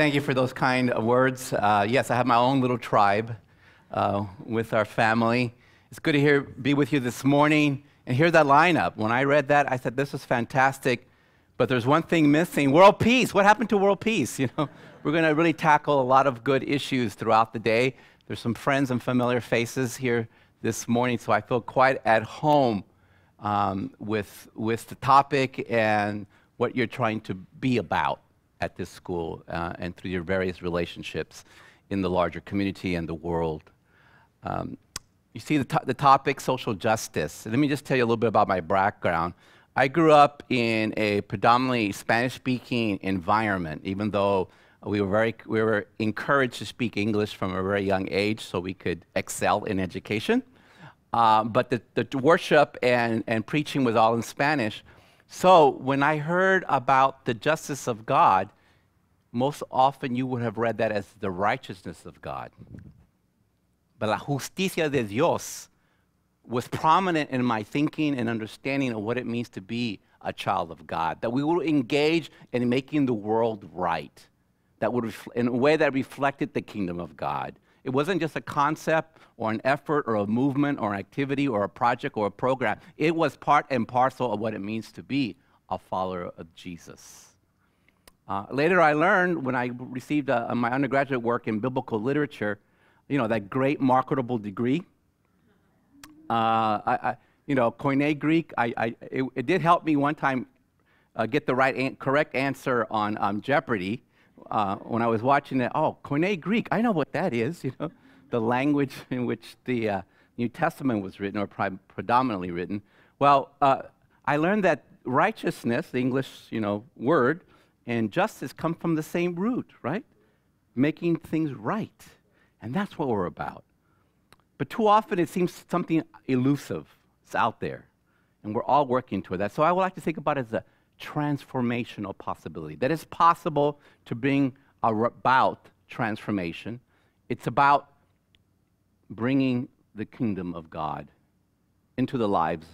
Thank you for those kind words. Yes, I have my own little tribe with our family. It's good to be with you this morning and hear that lineup. When I read that, I said, this is fantastic, but there's one thing missing, world peace. What happened to world peace? You know, we're going to really tackle a lot of good issues throughout the day. There's some friends and familiar faces here this morning, so I feel quite at home with the topic and what you're trying to be about at this school and through your various relationships in the larger community and the world. You see the topic, social justice. Let me just tell you a little bit about my background. I grew up in a predominantly Spanish-speaking environment, even though we were encouraged to speak English from a very young age so we could excel in education. But the worship and preaching was all in Spanish. So when I heard about the justice of God, most often you would have read that as the righteousness of God. But la justicia de Dios was prominent in my thinking and understanding of what it means to be a child of God, that we will engage in making the world right, that would in a way that reflected the kingdom of God. It wasn't just a concept or an effort or a movement or an activity or a project or a program. It was part and parcel of what it means to be a follower of Jesus. Later I learned when I received my undergraduate work in biblical literature, you know, that great marketable degree. You know, Koine Greek, it did help me one time get the correct answer on Jeopardy. When I was watching it, oh, Koine Greek, I know what that is, you know, the language in which the New Testament was written, or predominantly written. Well, I learned that righteousness, the English, you know, word, and justice come from the same root, right? Making things right. And that's what we're about. But too often it seems something elusive. It's out there. And we're all working toward that. So I would like to think about it as a transformational possibility. That it's possible to bring about transformation. It's about bringing the kingdom of God into the lives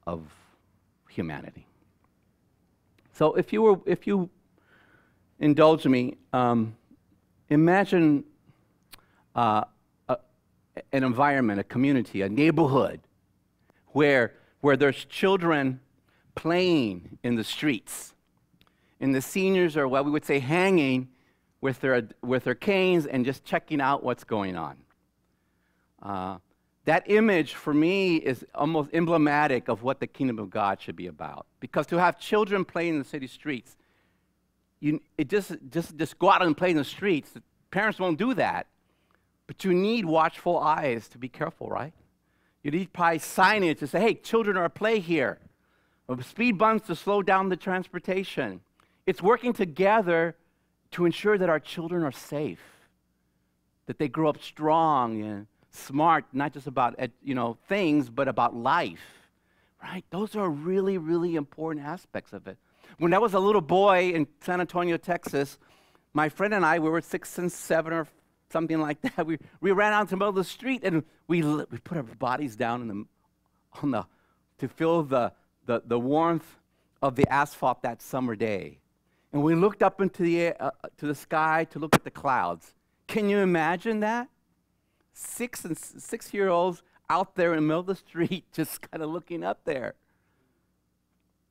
of humanity. So if you indulge me, imagine an environment, a community, a neighborhood where there's children playing in the streets, and the seniors are, what we would say, hanging with their canes and just checking out what's going on. That image for me is almost emblematic of what the kingdom of God should be about. Because to have children playing in the city streets, just go out and play in the streets. Parents won't do that. But you need watchful eyes to be careful, right? You need probably signage to say, hey, children are at play here. Or speed bumps to slow down the transportation. It's working together to ensure that our children are safe, that they grow up strong and smart, not just about things, but about life, right? Those are really, really important aspects of it. When I was a little boy in San Antonio, Texas, my friend and I, we were 6 and 7 or something like that. We ran out into the middle of the street and we put our bodies down to feel the warmth of the asphalt that summer day. And we looked up into the sky to look at the clouds. Can you imagine that? 6-year-olds out there in the middle of the street just kind of looking up there.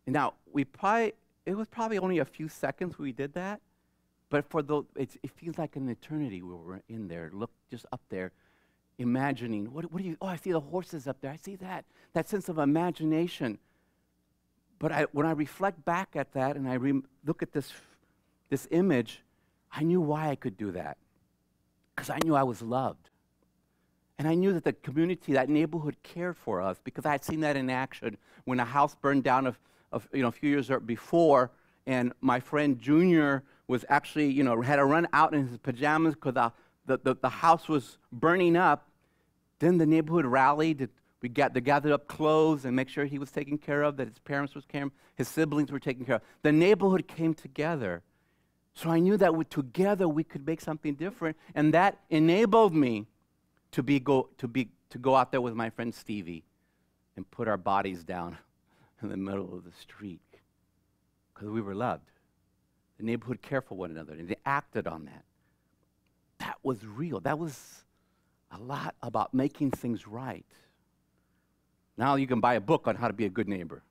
Now, it was probably only a few seconds we did that, but it feels like an eternity we were in there, look just up there, imagining, what do you, oh, I see the horses up there, I see that sense of imagination. But when I reflect back at that and I look at this image, I knew why I could do that, because I knew I was loved. And I knew that the community, that neighborhood cared for us, because I had seen that in action when a house burned down a few years before, and my friend Junior was actually, had to run out in his pajamas because the house was burning up. Then the neighborhood rallied. They gathered up clothes and make sure he was taken care of, that his parents was caring, his siblings were taken care of. The neighborhood came together. So I knew that together we could make something different, and that enabled me to go out there with my friend Stevie and put our bodies down in the middle of the street because we were loved. the neighborhood care for one another, and they acted on that. That was real. That was a lot about making things right. Now you can buy a book on how to be a good neighbor.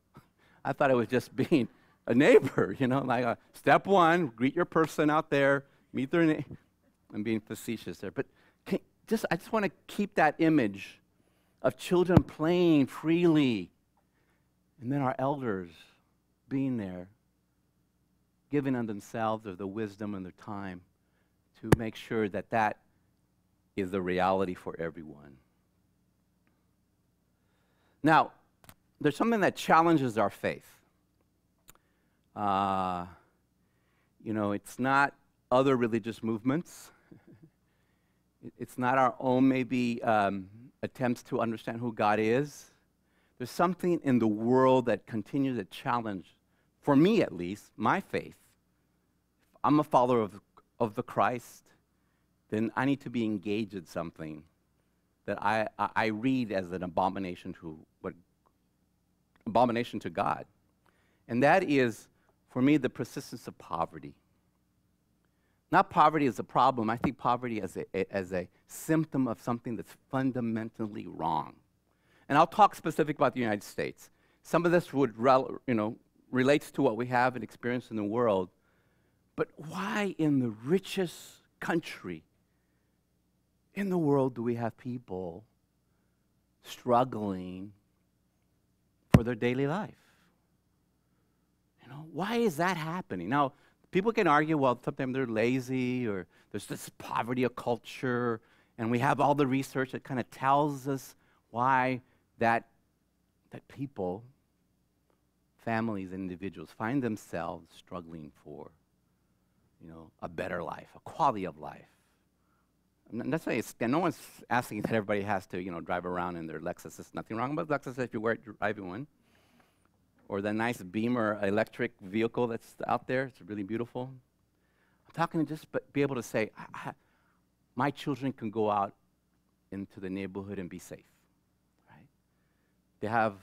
I thought it was just being a neighbor, like step one, greet your person out there, meet their name. I'm being facetious there. But I just want to keep that image of children playing freely, and then our elders being there, giving of themselves or the wisdom and their time to make sure that that is the reality for everyone. Now, there's something that challenges our faith. It's not other religious movements. It's not our own, maybe, attempts to understand who God is. There's something in the world that continues to challenge, for me at least, my faith. If I'm a follower of the Christ, then I need to be engaged in something that I read as an abomination to God. And that is, for me, the persistence of poverty. Not poverty as a problem. I think poverty as a symptom of something that's fundamentally wrong. And I'll talk specific about the United States. Some of this relates to what we have and experience in the world. But why in the richest country in the world do we have people struggling for their daily life? Why is that happening? Now, people can argue, well, sometimes they're lazy, or there's this poverty of culture, and we have all the research that kind of tells us why that people, families, individuals find themselves struggling for, a better life, a quality of life. And that's why no one's asking that everybody has to, drive around in their Lexus. There's nothing wrong with Lexus if you're driving one. Or the nice Beamer electric vehicle that's out there. It's really beautiful. I'm talking to just be able to say, my children can go out into the neighborhood and be safe. Right? They have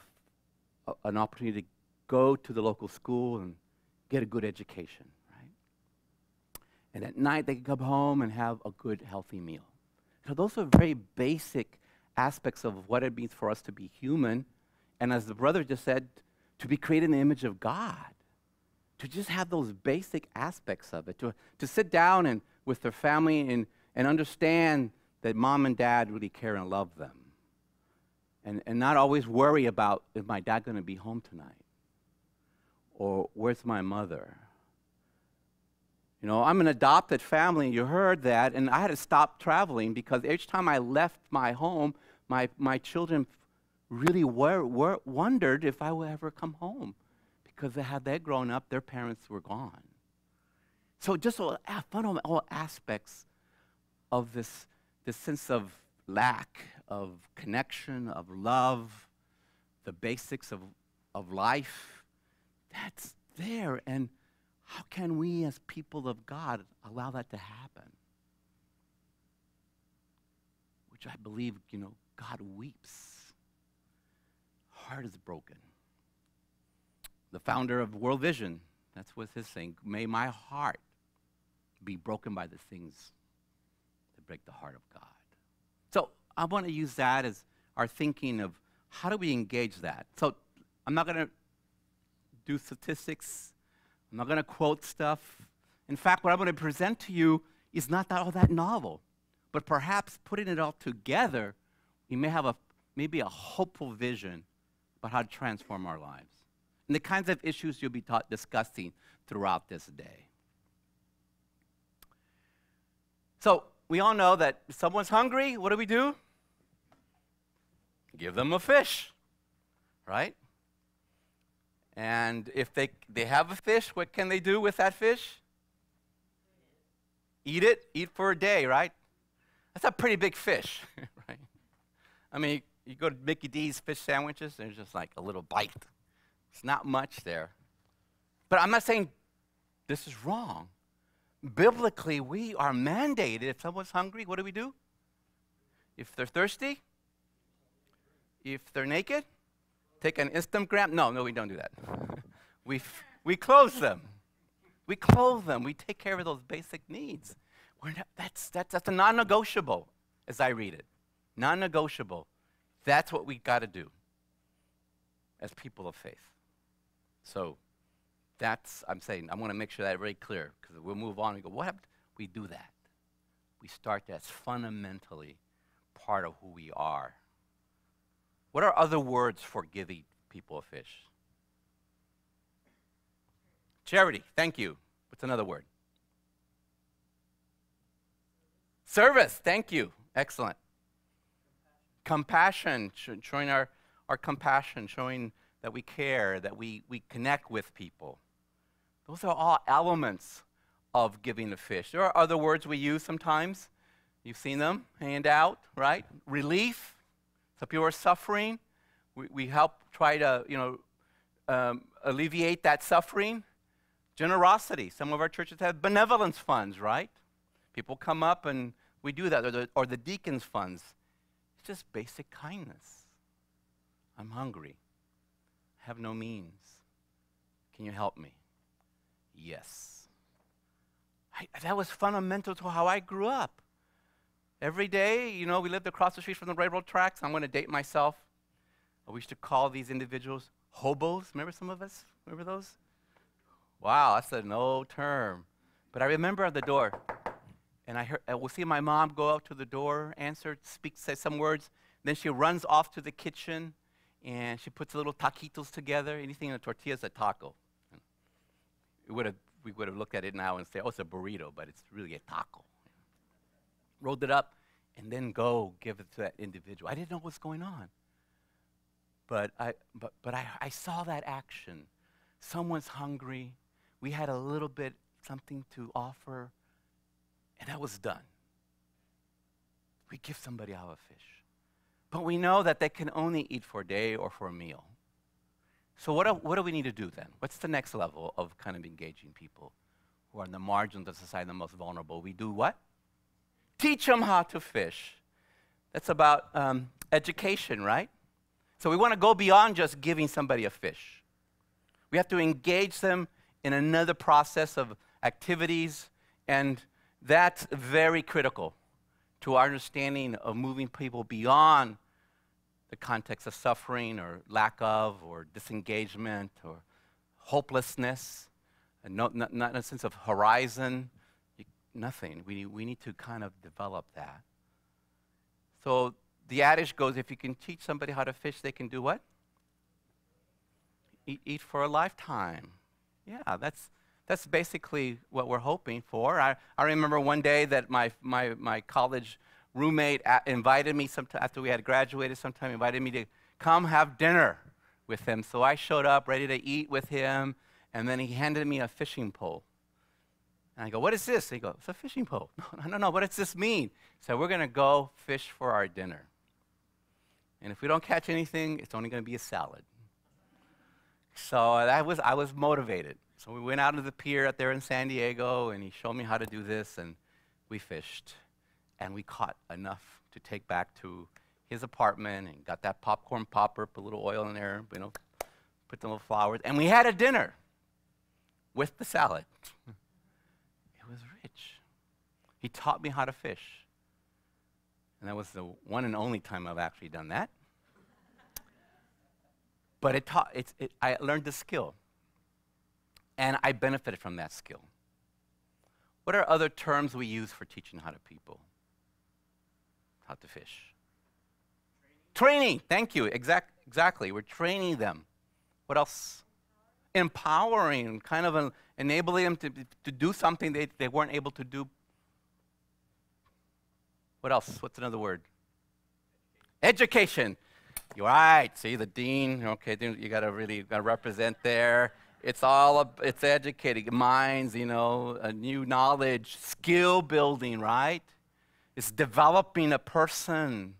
an opportunity to go to the local school and get a good education. Right? And at night, they can come home and have a good, healthy meal. So those are very basic aspects of what it means for us to be human. And as the brother just said, to be created in the image of God, to just have those basic aspects of it, to sit down and with their family and understand that mom and dad really care and love them, and not always worry about, is my dad going to be home tonight, or where's my mother? I'm an adopted family, and you heard that, and I had to stop traveling because each time I left my home, my children really wondered if I would ever come home, because had they grown up, their parents were gone. So just fundamental aspects of this sense of lack, of connection, of love, the basics of life, that's there. And how can we as people of God allow that to happen? Which I believe, God weeps. Heart is broken. The founder of World Vision, that's what his saying, may my heart be broken by the things that break the heart of God. So I want to use that as our thinking of how do we engage that. So I'm not going to do statistics. I'm not going to quote stuff. In fact, what I'm going to present to you is not all that novel, but perhaps putting it all together, we may have maybe a hopeful vision about how to transform our lives and the kinds of issues you'll be discussing throughout this day. So we all know that if someone's hungry, what do? Give them a fish, right? And if they have a fish, what can they do with that fish? Eat it, eat for a day, right? That's a pretty big fish, right? I mean, you go to Mickey D's fish sandwiches, there's just like a little bite. It's not much there. But I'm not saying this is wrong. Biblically, we are mandated, if someone's hungry, what do? If they're thirsty, if they're naked, take an Instagram. No, we don't do that. We clothe them, We clothe them. We take care of those basic needs. That's a non-negotiable, as I read it. Non-negotiable. That's what we got to do as people of faith. So I'm saying, I want to make sure that's very clear, because we'll move on. We go, what happened? We do that. We start that's fundamentally part of who we are. What are other words for giving people a fish? Charity, thank you. What's another word? Service, thank you. Excellent. Compassion, showing our compassion, showing that we care, that we connect with people. Those are all elements of giving a fish. There are other words we use sometimes. You've seen them, hand out, right? Relief. Some people are suffering. We help try to, alleviate that suffering. Generosity. Some of our churches have benevolence funds, right? People come up and we do that, or the deacons' funds. It's just basic kindness. I'm hungry. I have no means. Can you help me? Yes. That was fundamental to how I grew up. Every day, we lived across the street from the railroad tracks. I'm going to date myself. We used to call these individuals hobos. Remember some of us? Remember those? Wow, that's an old term. But I remember at the door, and I will see my mom go out to the door, answer, speak, say some words. Then she runs off to the kitchen, and she puts little taquitos together. Anything in a tortilla is a taco. We would have looked at it now and said, oh, it's a burrito, but it's really a taco. Rolled it up, and then go give it to that individual. I didn't know what was going on. But I saw that action. Someone's hungry. We had a little bit, something to offer, and that was done. We give somebody out a fish. But we know that they can only eat for a day or for a meal. So what do we need to do then? What's the next level of kind of engaging people who are on the margins of society, the most vulnerable? We do what? Teach them how to fish. That's about education, right? So we want to go beyond just giving somebody a fish. We have to engage them in another process of activities, and that's very critical to our understanding of moving people beyond the context of suffering or lack of or disengagement or hopelessness, and not in a sense of horizon, nothing. We need to kind of develop that. So the adage goes, if you can teach somebody how to fish, they can do what? Eat for a lifetime. Yeah, that's basically what we're hoping for. I remember one day that my college roommate invited me after we had graduated sometime, invited me to come have dinner with him. So I showed up ready to eat with him, and then he handed me a fishing pole. And I go, what is this? He goes, it's a fishing pole. No, what does this mean? So we're going to go fish for our dinner. And if we don't catch anything, it's only going to be a salad. So I was motivated. So we went out to the pier out there in San Diego, and he showed me how to do this, and we fished. And we caught enough to take back to his apartment and got that popcorn popper, put a little oil in there, put the little flowers. And we had a dinner with the salad. It was rich. He taught me how to fish. And that was the one and only time I've actually done that. But I learned the skill. And I benefited from that skill. What are other terms we use for teaching how to fish? Training. Thank you. Exactly. We're training them. What else? Empowering, kind of enabling them to do something they weren't able to do. What else? What's another word? Education. You're right. See, the dean. Okay, you got to represent there. It's educating minds, new knowledge, skill building, right? It's developing a person,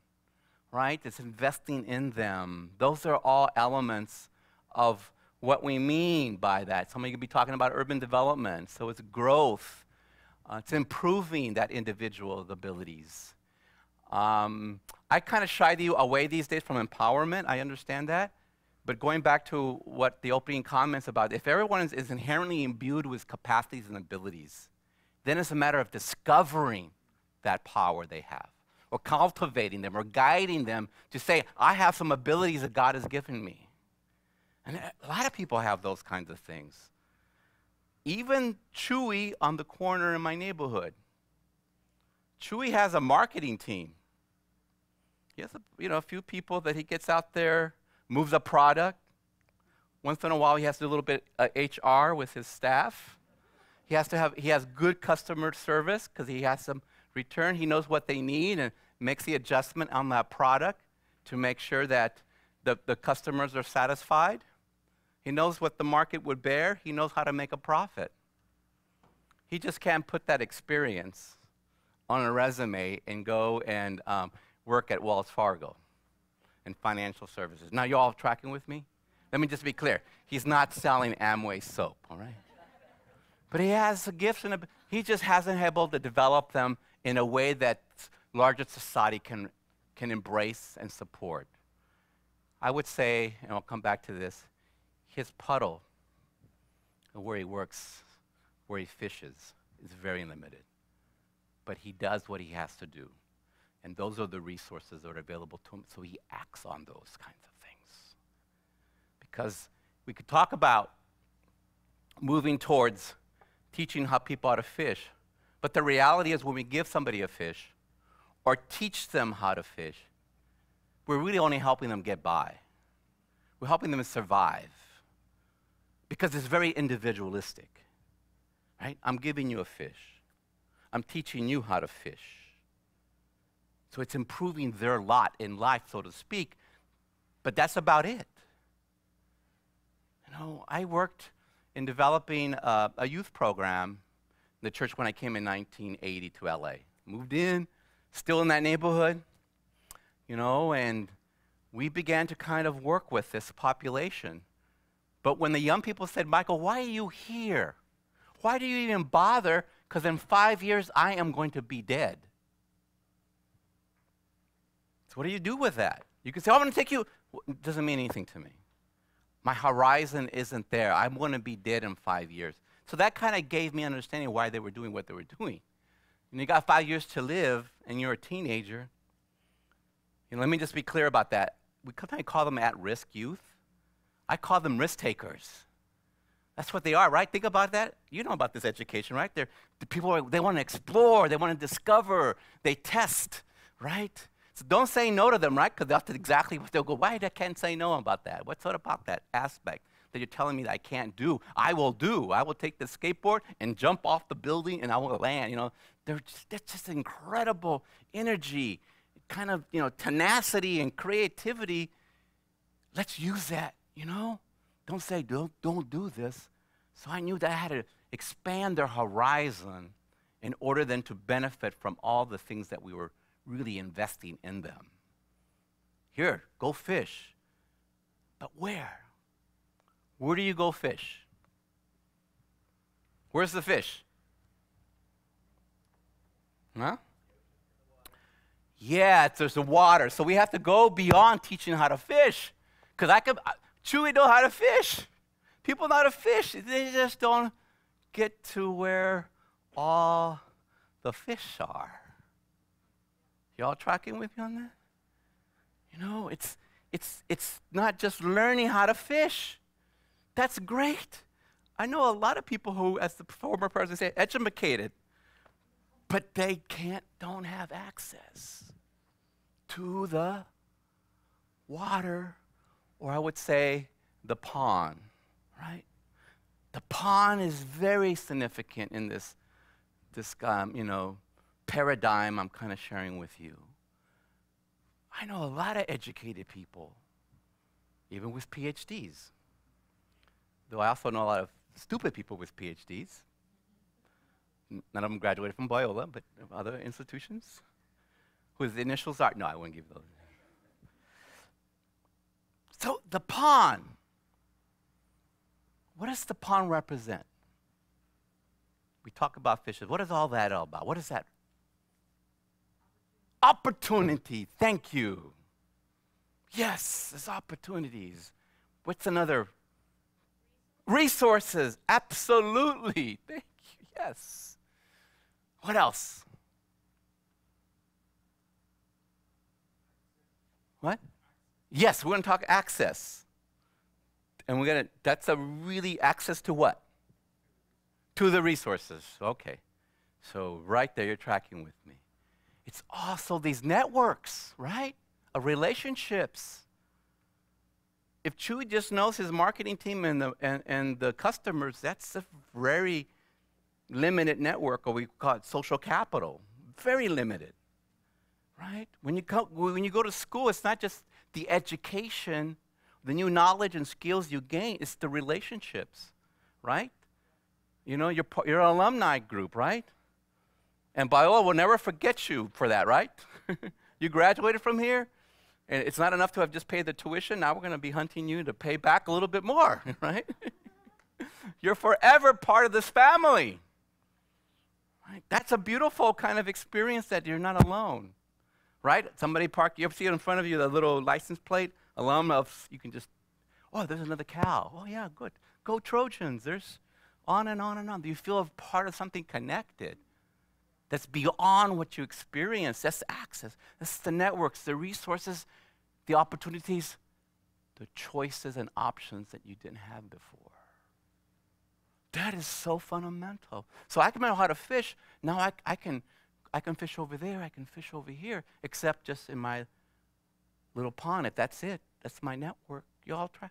right? It's investing in them. Those are all elements of what we mean by that. Somebody could be talking about urban development. So it's growth. It's improving that individual's abilities. I kind of shy away these days from empowerment. I understand that. But going back to what the opening comments about, if everyone is inherently imbued with capacities and abilities, then it's a matter of discovering that power they have, or cultivating them, or guiding them to say, I have some abilities that God has given me. And a lot of people have those kinds of things. Even Chewy on the corner in my neighborhood. Chewy has a marketing team. He has a few people that he gets out there, moves a product. Once in a while, he has to do a little bit of HR with his staff. He has good customer service because he has some return. He knows what they need and makes the adjustment on that product to make sure that the customers are satisfied. He knows what the market would bear. He knows how to make a profit. He just can't put that experience on a resume and go and work at Wells Fargo in financial services. Now, you all tracking with me? Let me just be clear. He's not selling Amway soap, all right? But he has the gifts, and he just hasn't been able to develop them in a way that larger society can embrace and support. I would say, and I'll come back to this, his puddle, where he works, where he fishes, is very limited. But he does what he has to do. And those are the resources that are available to him, so he acts on those kinds of things. Because we could talk about moving towards teaching how people how to fish, but the reality is when we give somebody a fish or teach them how to fish, we're really only helping them get by. We're helping them survive because it's very individualistic, right? I'm giving you a fish. I'm teaching you how to fish. So it's improving their lot in life, so to speak, but that's about it. You know, I worked in developing a youth program in the church when I came in 1980 to LA. Moved in, still in that neighborhood, you know, and we began to kind of work with this population. But when the young people said, Michael, why are you here? Why do you even bother? Because in 5 years, I am going to be dead. So what do you do with that? You can say, oh, I'm going to take you. It doesn't mean anything to me. My horizon isn't there. I'm going to be dead in 5 years. So that kind of gave me understanding why they were doing what they were doing. And you got 5 years to live, and you're a teenager. You know, let me just be clear about that. We kind of call them at-risk youth. I call them risk takers. That's what they are, right? Think about that. You know about this education, right? They want to explore. They want to discover. They test, right? So don't say no to them, right? Because that's exactly what they'll go, why I can't say no about that? What's it about that aspect that you're telling me that I can't do? I will do. I will take the skateboard and jump off the building and I will land. You know, that's just incredible energy, kind of, you know, tenacity and creativity. Let's use that, you know? Don't say, don't do this. So I knew that I had to expand their horizon in order then to benefit from all the things that we were really investing in them. Here, go fish. But where? Where do you go fish? Where's the fish? Huh? Yeah, there's the water. So we have to go beyond teaching how to fish. Because Chewy know how to fish. People know how to fish. They just don't get to where all the fish are. Y'all tracking with me on that? You know, it's not just learning how to fish. That's great. I know a lot of people who, as the former president said, educated, but they don't have access to the water, or I would say the pond, right? The pond is very significant in this you know, paradigm I'm kind of sharing with you. I know a lot of educated people, even with PhDs. Though I also know a lot of stupid people with PhDs. None of them graduated from Biola, but other institutions. Whose initials are, no, I wouldn't give those. So the pond, what does the pond represent? We talk about fishes. What is all that all about? What is that? Opportunity. Thank you. Yes, there's opportunities. What's another? Resources. Absolutely. Thank you. Yes. What else? What? Yes, we're going to talk access. And that's a really access to what? To the resources. Okay. So right there, you're tracking with me. It's also these networks, right? Of relationships. If Chewy just knows his marketing team and the customers, that's a very limited network, or we call it social capital. Very limited, right? When you go to school, it's not just the education, the new knowledge and skills you gain, it's the relationships, right? You know, your alumni group, right? And Biola will never forget you for that, right? You graduated from here, and it's not enough to have just paid the tuition. Now we're going to be hunting you to pay back a little bit more, right? You're forever part of this family. Right? That's a beautiful kind of experience that you're not alone, right? Somebody parked, you ever see it in front of you, the little license plate, alum of, you can just, oh, there's another Cal. Oh, yeah, good. Go Trojans. There's on and on and on. Do you feel a part of something connected? That's beyond what you experience. That's access. That's the networks, the resources, the opportunities, the choices and options that you didn't have before. That is so fundamental. So I can know how to fish. Now I can fish over there. I can fish over here, except just in my little pond. If that's it, that's my network. You all try.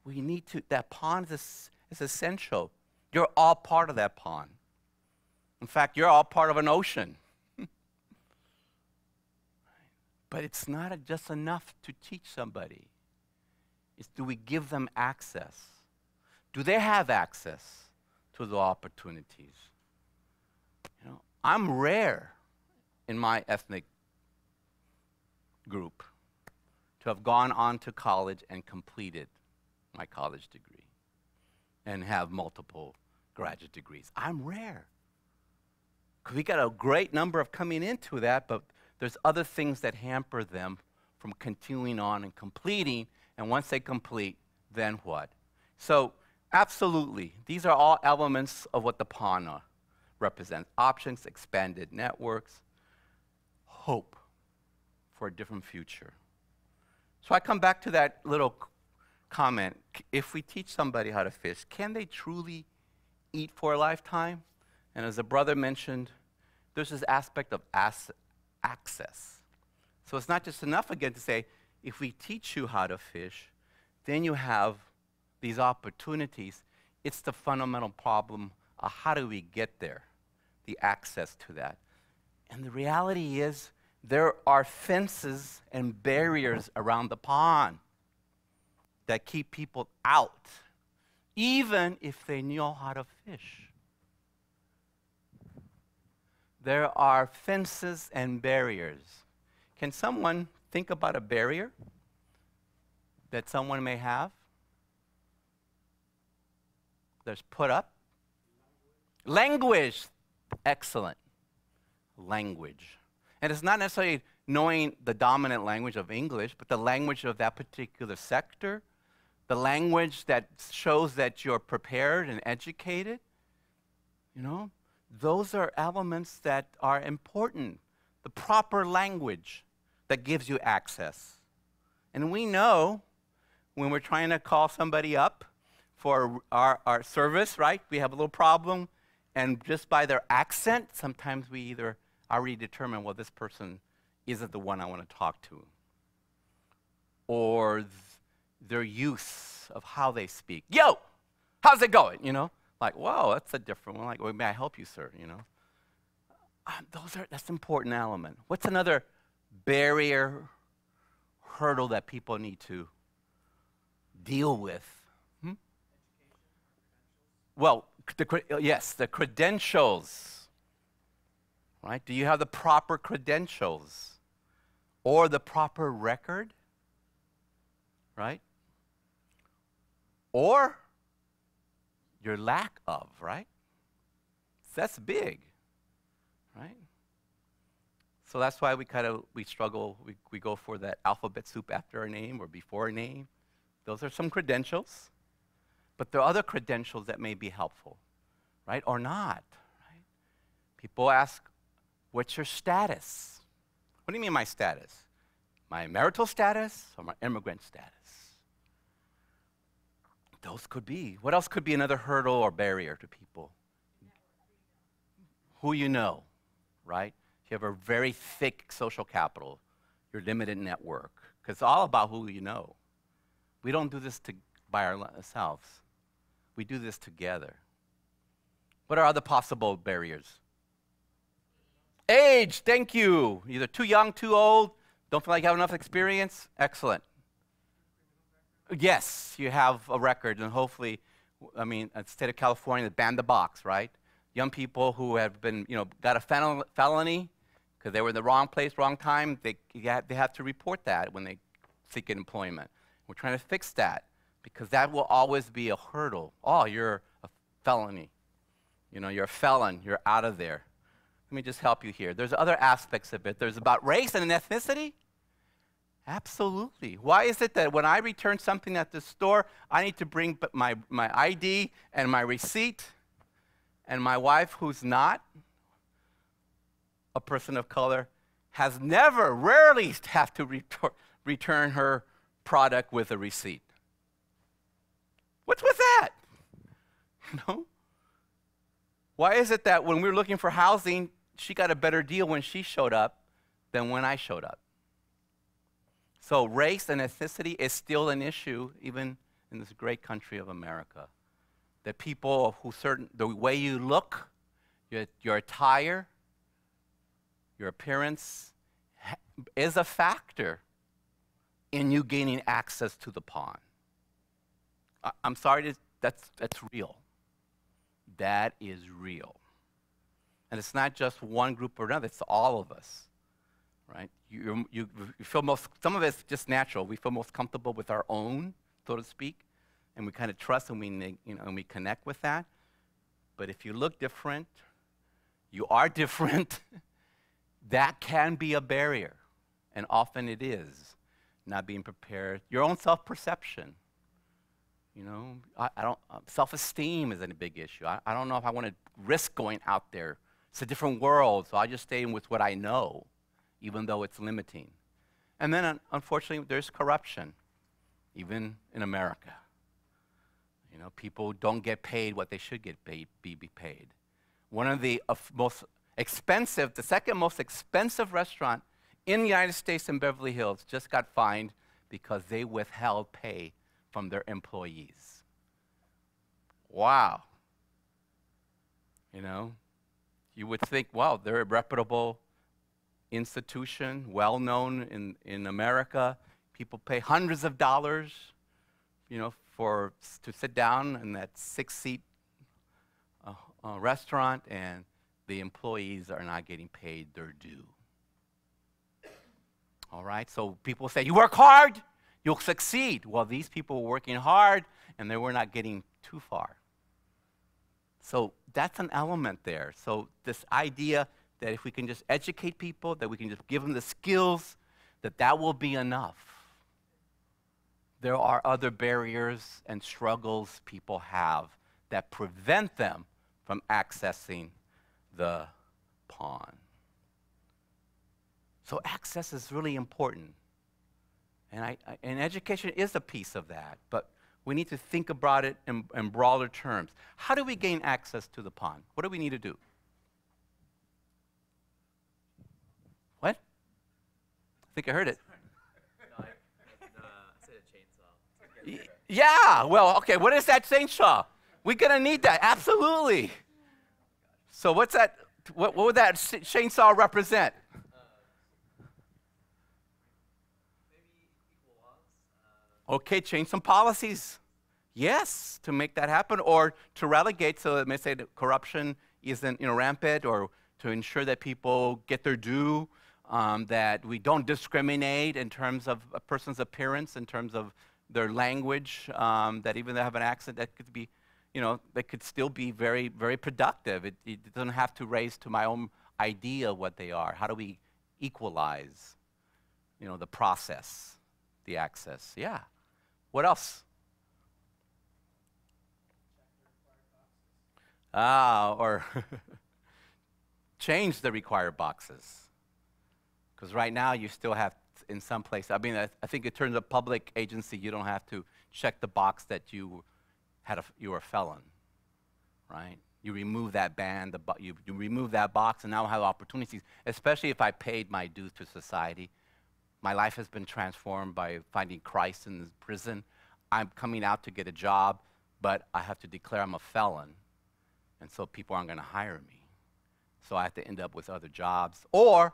We need to. That pond is essential. You're all part of that pond. In fact, you're all part of an ocean. But it's not just enough to teach somebody. It's do we give them access? Do they have access to the opportunities? You know, I'm rare in my ethnic group to have gone on to college and completed my college degree and have multiple graduate degrees. I'm rare. We got a great number of coming into that, but there's other things that hamper them from continuing on and completing, and once they complete, then what? So absolutely, these are all elements of what the PANA represents. Options, expanded networks, hope for a different future. So I come back to that little comment. If we teach somebody how to fish, can they truly eat for a lifetime? And as a brother mentioned, there's this aspect of access. So it's not just enough, again, to say, if we teach you how to fish, then you have these opportunities. It's the fundamental problem of how do we get there, the access to that. And the reality is there are fences and barriers around the pond that keep people out, even if they know how to fish. There are fences and barriers. Can someone think about a barrier that someone may have? There's put up. Language. Excellent. Language. And it's not necessarily knowing the dominant language of English, but the language of that particular sector, the language that shows that you're prepared and educated, you know? Those are elements that are important. The proper language that gives you access. And we know when we're trying to call somebody up for our service, right? We have a little problem, and just by their accent, sometimes we either already determine, well, this person isn't the one I want to talk to. Or their use of how they speak. Yo, how's it going, you know? Like, whoa, that's a different one. Like, well, may I help you, sir, you know? That's an important element. What's another barrier, hurdle that people need to deal with? Well, yes, the credentials, right? Do you have the proper credentials or the proper record, right? Or your lack of, right? That's big, right? So that's why we struggle, we go for that alphabet soup after our name or before our name, Those are some credentials, but there are other credentials that may be helpful, right, or not. Right? People ask, what's your status? What do you mean my status? My marital status or my immigrant status? Those could be. What else could be another hurdle or barrier to people? Who you know, right? If you have a very thick social capital, your limited network, because it's all about who you know. We don't do this by ourselves. We do this together. What are other possible barriers? Age, thank you. Either too young, too old, don't feel like you have enough experience. Excellent. Yes, you have a record, and hopefully, I mean, the state of California banned the box, right? Young people who have been, got a felony because they were in the wrong place, wrong time, they have to report that when they seek employment. We're trying to fix that because that will always be a hurdle. Oh, you're a felony. You're a felon. You're out of there. Let me just help you here. There's other aspects of it. There's about race and ethnicity. Absolutely. Why is it that when I return something at the store, I need to bring my ID and my receipt, and my wife, who's not a person of color, has never, rarely have to return her product with a receipt? What's with that? Why is it that when we were looking for housing, she got a better deal when she showed up than when I showed up? So race and ethnicity is still an issue, even in this great country of America. That people the way you look, your attire, your appearance is a factor in you gaining access to the pond. I'm sorry, that's real. That is real. And it's not just one group or another, it's all of us. Right? You feel some of it's just natural. We feel most comfortable with our own, so to speak, and we kind of trust and we connect with that. But if you look different, you are different, that can be a barrier, and often it is. Not being prepared, your own self-perception. Self-esteem is a big issue. I don't know if I want to risk going out there. It's a different world, so I just stay with what I know, even though it's limiting. And then, unfortunately, there's corruption, even in America. People don't get paid what they should get be paid. One of the most expensive, the second most expensive restaurant in the United States in Beverly Hills just got fined because they withheld pay from their employees. Wow. You would think, wow, they're a reputable institution, well-known in America. People pay hundreds of dollars, to sit down in that 6-seat restaurant, and the employees are not getting paid their due. All right, so people say, you work hard, you'll succeed. Well, these people were working hard, and they were not getting too far. So that's an element there. So this idea that if we can just educate people, that we can just give them the skills, that will be enough. There are other barriers and struggles people have that prevent them from accessing the pond. So access is really important. And education is a piece of that, but we need to think about it in broader terms. How do we gain access to the pond? What do we need to do? What? I think I heard it. No, I said a chainsaw. Yeah, well, okay, what is that chainsaw? We're gonna need that, absolutely. So what's that, what would that chainsaw represent? Okay, change some policies. Yes, to make that happen, or to relegate so that may say that corruption isn't rampant, or to ensure that people get their due, that we don't discriminate in terms of a person's appearance, in terms of their language, that even they have an accent that could be, that could still be very, very productive. It doesn't have to raise to my own idea what they are. How do we equalize, the process, the access? Yeah. What else? Or change the required boxes. Because right now you still have, in some places, I mean, I think in terms of public agency, you don't have to check the box that you were a felon, right? You remove that ban, you remove that box, and now I have opportunities, especially if I paid my dues to society. My life has been transformed by finding Christ in the prison. I'm coming out to get a job, but I have to declare I'm a felon, and so people aren't going to hire me. So I have to end up with other jobs or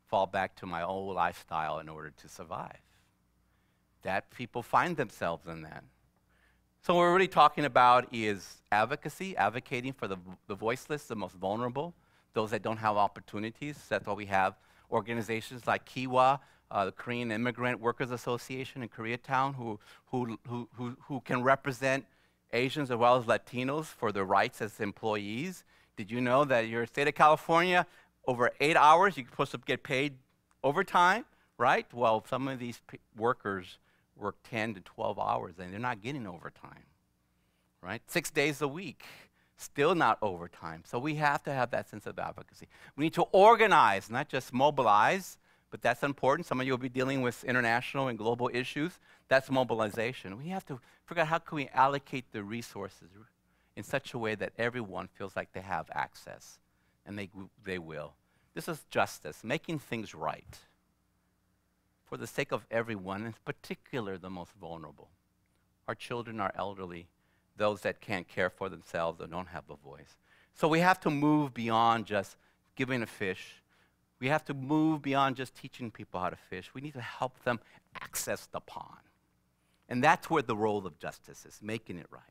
fall back to my old lifestyle in order to survive. That people find themselves in that. So what we're really talking about is advocacy, advocating for the voiceless, the most vulnerable, those that don't have opportunities. That's why we have organizations like Kiwa, the Korean Immigrant Workers Association in Koreatown, who can represent Asians as well as Latinos for their rights as employees. Did you know that in your state of California, over 8 hours, you're supposed to get paid overtime, right? Well, some of these workers work 10 to 12 hours, and they're not getting overtime, right? 6 days a week, still not overtime. So we have to have that sense of advocacy. We need to organize, not just mobilize, but that's important. Some of you will be dealing with international and global issues. That's mobilization. We have to figure out how can we allocate the resources in such a way that everyone feels like they have access, and they will. This is justice, making things right for the sake of everyone, in particular the most vulnerable. Our children, our elderly, those that can't care for themselves or don't have a voice. So we have to move beyond just giving a fish. We have to move beyond just teaching people how to fish. We need to help them access the pond. And that's where the role of justice is, making it right.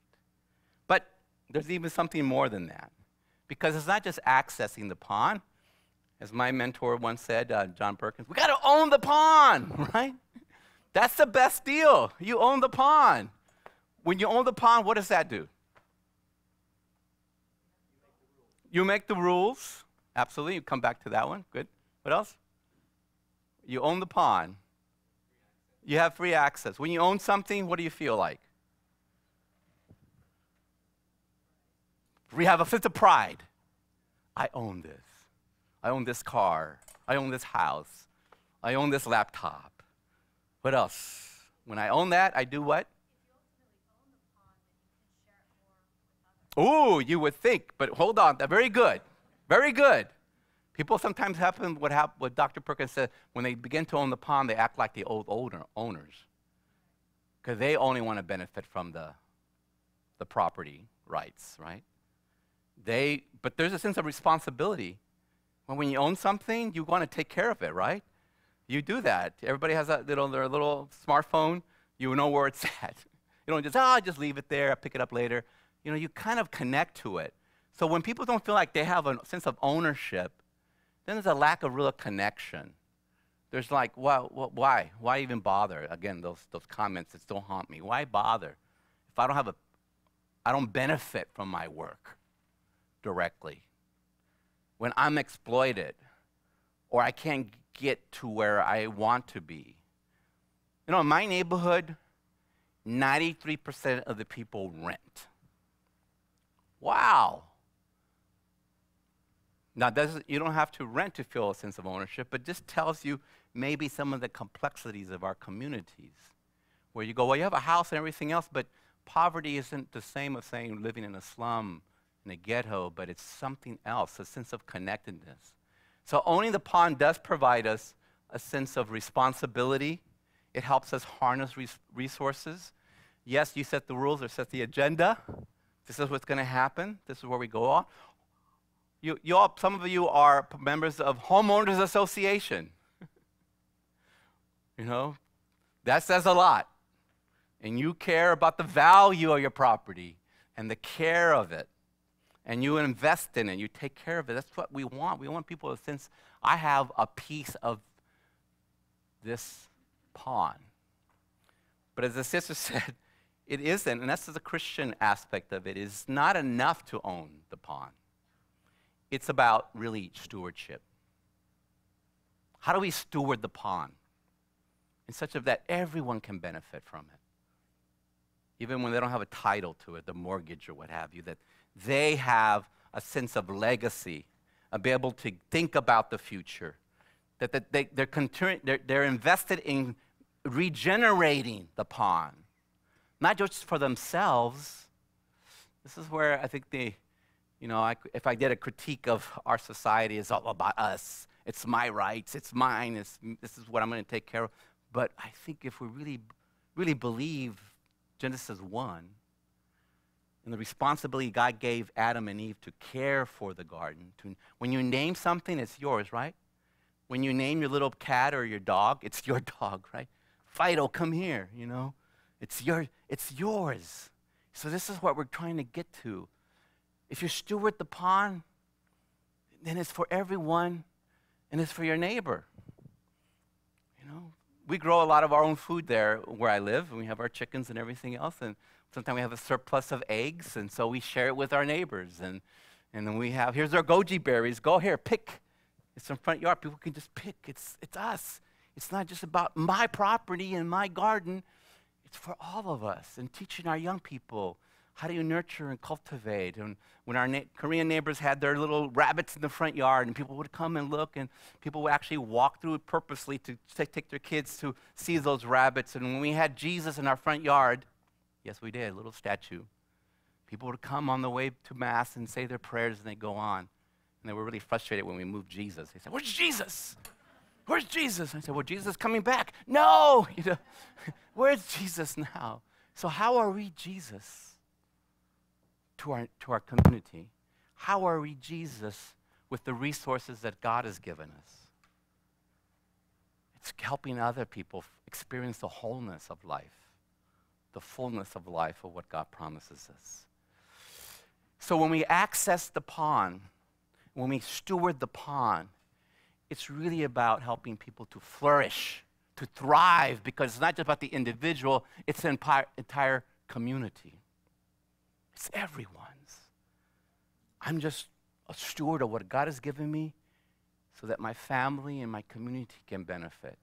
But there's even something more than that. Because it's not just accessing the pond. As my mentor once said, John Perkins, we got to own the pond, right? That's the best deal. You own the pond. When you own the pond, what does that do? You make the rules. Absolutely. You come back to that one. Good. What else? You own the pond. You have free access. When you own something, what do you feel like? We have a sense of pride. I own this. I own this car. I own this house. I own this laptop. What else? When I own that, I do what? Ooh, you would think, but hold on. Very good. Very good. People sometimes happen what Dr. Perkins said, when they begin to own the pond, they act like the old owners because they only want to benefit from the property rights, right? But there's a sense of responsibility. When you own something, you want to take care of it, right? You do that. Everybody has their little smartphone. You know where it's at. You don't just leave it there, I'll pick it up later. You know, you kind of connect to it. So when people don't feel like they have a sense of ownership, then there's a lack of real connection. There's like, why? Why even bother? Again, those comments that still haunt me. Why bother? If I don't benefit from my work directly. When I'm exploited, or I can't get to where I want to be. You know, in my neighborhood, 93% of the people rent. Wow. Now, you don't have to rent to feel a sense of ownership, but just tells you maybe some of the complexities of our communities, where you go, well, you have a house and everything else, but poverty isn't the same as saying living in a slum, in a ghetto, but it's something else, a sense of connectedness. So owning the pond does provide us a sense of responsibility. It helps us harness resources. Yes, you set the rules or set the agenda. This is what's going to happen. This is where we go on. Some of you are members of Homeowners Association. You know, that says a lot. And you care about the value of your property and the care of it. And you invest in it, you take care of it. That's what we want. We want people to sense, I have a piece of this pond. But as the sister said, it isn't, and that's the Christian aspect of it. It's not enough to own the pond. It's about really stewardship. How do we steward the pond in such that everyone can benefit from it? even when they don't have a title to it, the mortgage or what have you, that they have a sense of legacy, of being able to think about the future, that they're invested in regenerating the pond, not just for themselves. This is where I think if I did a critique of our society, it's all about us. It's my rights. It's mine. This is what I'm going to take care of. But I think if we really believe Genesis 1 and the responsibility God gave Adam and Eve to care for the garden, when you name something, it's yours, right? When you name your little cat or your dog, it's your dog, right? Fido, come here, It's yours. So this is what we're trying to get to. If you steward the pond, then it's for everyone, and it's for your neighbor. We grow a lot of our own food there where I live, and we have our chickens and everything else, and sometimes we have a surplus of eggs, and so we share it with our neighbors. And then here's our goji berries. Go here, pick. It's in front yard. People can just pick. It's us. It's not just about my property and my garden. It's for all of us. And teaching our young people, how do you nurture and cultivate? And when our Korean neighbors had their little rabbits in the front yard, and people would come and look, and people would actually walk through it purposely to take their kids to see those rabbits. And when we had Jesus in our front yard, yes, we did, a little statue, people would come on the way to Mass and say their prayers, and they'd go on. And they were really frustrated when we moved Jesus. They said, "Where's Jesus? Where's Jesus?" I said, "Well, Jesus is coming back." No! Where's Jesus now? So how are we Jesus to our community? How are we Jesus with the resources that God has given us? It's helping other people experience the wholeness of life, the fullness of life of what God promises us. So when we access the pond, when we steward the pond, it's really about helping people to flourish, to thrive, because it's not just about the individual, it's the entire community. It's everyone's. I'm just a steward of what God has given me so that my family and my community can benefit.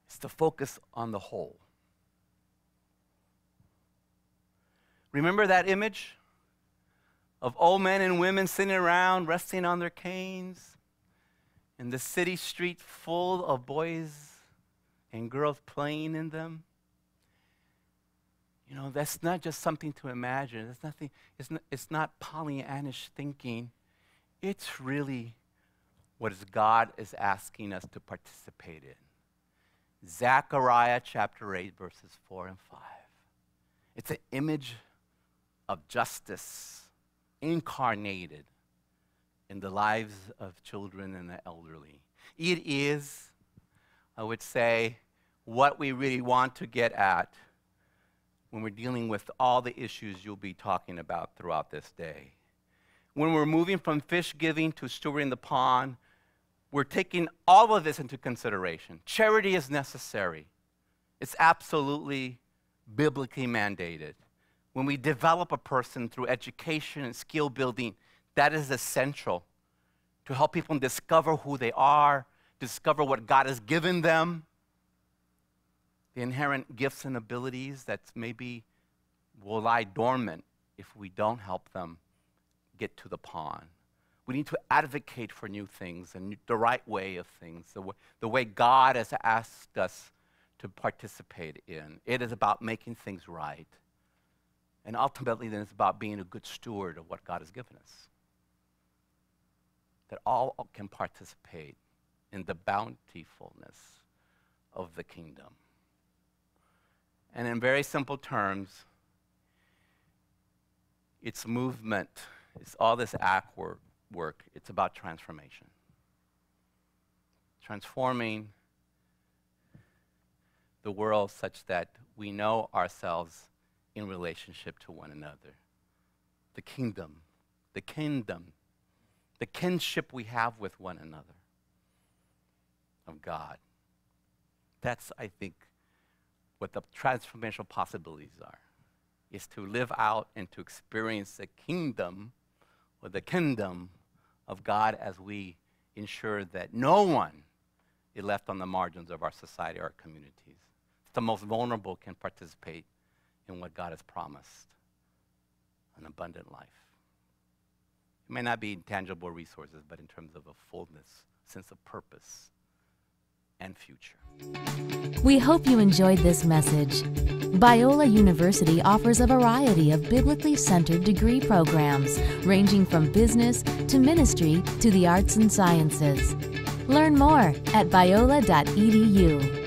It's the focus on the whole. Remember that image of old men and women sitting around, resting on their canes, and the city street full of boys and girls playing in them? That's not just something to imagine. It's not Pollyannish thinking. It's really what God is asking us to participate in. Zechariah chapter 8, verses 4 and 5. It's an image of justice incarnated in the lives of children and the elderly. It is, I would say, what we really want to get at when we're dealing with all the issues you'll be talking about throughout this day. When we're moving from fish giving to stewarding the pond, we're taking all of this into consideration. Charity is necessary. It's absolutely biblically mandated. When we develop a person through education and skill building, that is essential to help people discover who they are, discover what God has given them, the inherent gifts and abilities that maybe will lie dormant if we don't help them get to the pond. We need to advocate for new things and the right way of things, the way God has asked us to participate in. It is about making things right. And ultimately, then, it's about being a good steward of what God has given us. That all can participate in the bountifulness of the kingdom. And in very simple terms, it's movement. It's all this act work. It's about transformation. Transforming the world such that we know ourselves in relationship to one another. The kingdom, the kinship we have with one another of God. That's, I think, what the transformational possibilities are, is to live out and to experience the kingdom or the kingdom of God as we ensure that no one is left on the margins of our society, our communities. The most vulnerable can participate in what God has promised, an abundant life. It may not be in tangible resources, but in terms of a fullness, sense of purpose, and future. We hope you enjoyed this message. Biola University offers a variety of biblically centered degree programs, ranging from business to ministry to the arts and sciences. Learn more at biola.edu.